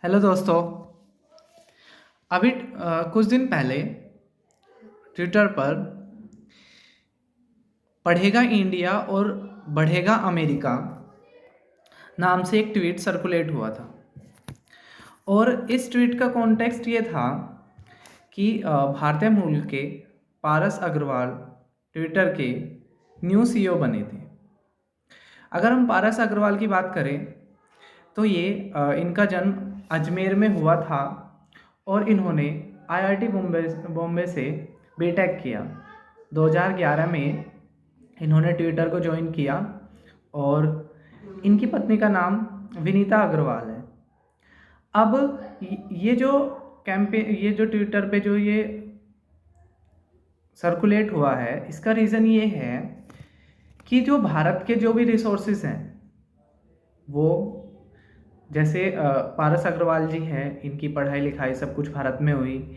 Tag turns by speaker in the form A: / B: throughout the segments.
A: Hello दोस्तों। अभी कुछ दिन पहले ट्विटर पर पढ़ेगा इंडिया और बढ़ेगा अमेरिका नाम से एक ट्वीट सर्कुलेट हुआ था। और इस ट्वीट का कॉन्टेक्स्ट ये था कि भारतीय मूल के पारस अग्रवाल ट्विटर के न्यू सीईओ बने थे। अगर हम पारस अग्रवाल की बात करें तो ये इनका जन्म अजमेर में हुआ था और इन्होंने आईआईटी बॉम्बे से बीटेक किया। 2011 में इन्होंने ट्विटर को ज्वाइन किया और इनकी पत्नी का नाम विनीता अग्रवाल है। अब ये जो ये जो ट्विटर पे जो ये सर्कुलेट हुआ है, इसका रीज़न ये है कि जो भारत के जो भी रिसोर्सेज हैं वो जैसे पारस अग्रवाल जी हैं, इनकी पढ़ाई लिखाई सब कुछ भारत में हुई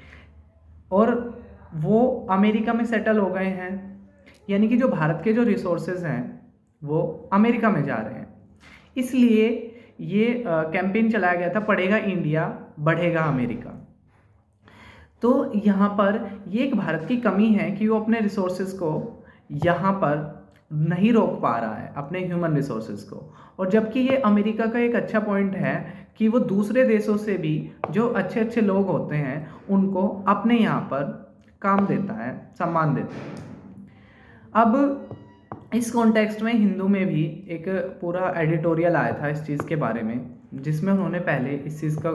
A: और वो अमेरिका में सेटल हो गए हैं। यानी कि जो भारत के जो रिसोर्सेज हैं वो अमेरिका में जा रहे हैं। इसलिए ये कैंपेन चलाया गया था, पढ़ेगा इंडिया बढ़ेगा अमेरिका। तो यहाँ पर ये एक भारत की कमी है कि वो अपने रिसोर्सेज को यहाँ पर नहीं रोक पा रहा है, अपने ह्यूमन रिसोर्सेज को। और जबकि ये अमेरिका का एक अच्छा पॉइंट है कि वो दूसरे देशों से भी जो अच्छे अच्छे लोग होते हैं उनको अपने यहाँ पर काम देता है, सम्मान देता है। अब इस कॉन्टेक्स्ट में हिंदू में भी एक पूरा एडिटोरियल आया था इस चीज़ के बारे में, जिसमें उन्होंने पहले इस चीज़ का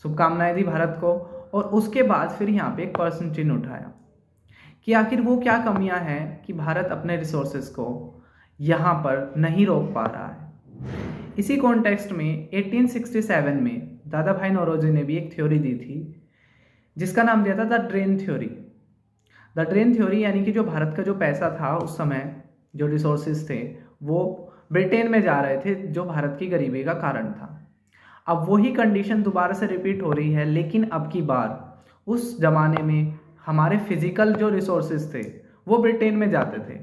A: शुभकामनाएं दी भारत को और उसके बाद फिर यहाँ पे एक प्रश्न चिन्ह उठाया कि आखिर वो क्या कमियां हैं कि भारत अपने रिसोर्सेज को यहाँ पर नहीं रोक पा रहा है। इसी कॉन्टेक्स्ट में 1867 में दादा भाई नौरोजी ने भी एक थ्योरी दी थी जिसका नाम दिया था the drain theory. The drain theory यानी कि जो भारत का जो पैसा था उस समय, जो रिसोर्सेज थे वो ब्रिटेन में जा रहे थे, जो भारत की गरीबी का कारण था। अब वही कंडीशन दोबारा से रिपीट हो रही है, लेकिन अब की बार उस ज़माने में हमारे फिजिकल जो रिसोर्सेज थे वो ब्रिटेन में जाते थे,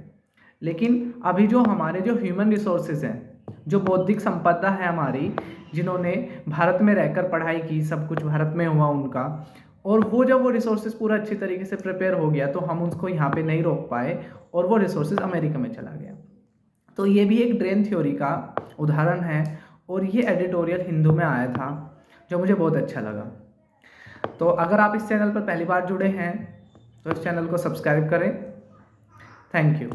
A: लेकिन अभी जो हमारे जो ह्यूमन रिसोर्सेज हैं, जो बौद्धिक संपदा है हमारी, जिन्होंने भारत में रहकर पढ़ाई की, सब कुछ भारत में हुआ उनका, और वो जब वो रिसोर्सेज पूरा अच्छी तरीके से प्रिपेयर हो गया तो हम उसको यहाँ पे नहीं रोक पाए और वो रिसोर्सेज अमेरिका में चला गया। तो ये भी एक ड्रेन थ्योरी का उदाहरण है और ये एडिटोरियल हिंदू में आया था जो मुझे बहुत अच्छा लगा। तो अगर आप इस चैनल पर पहली बार जुड़े हैं तो इस चैनल को सब्सक्राइब करें। Thank you.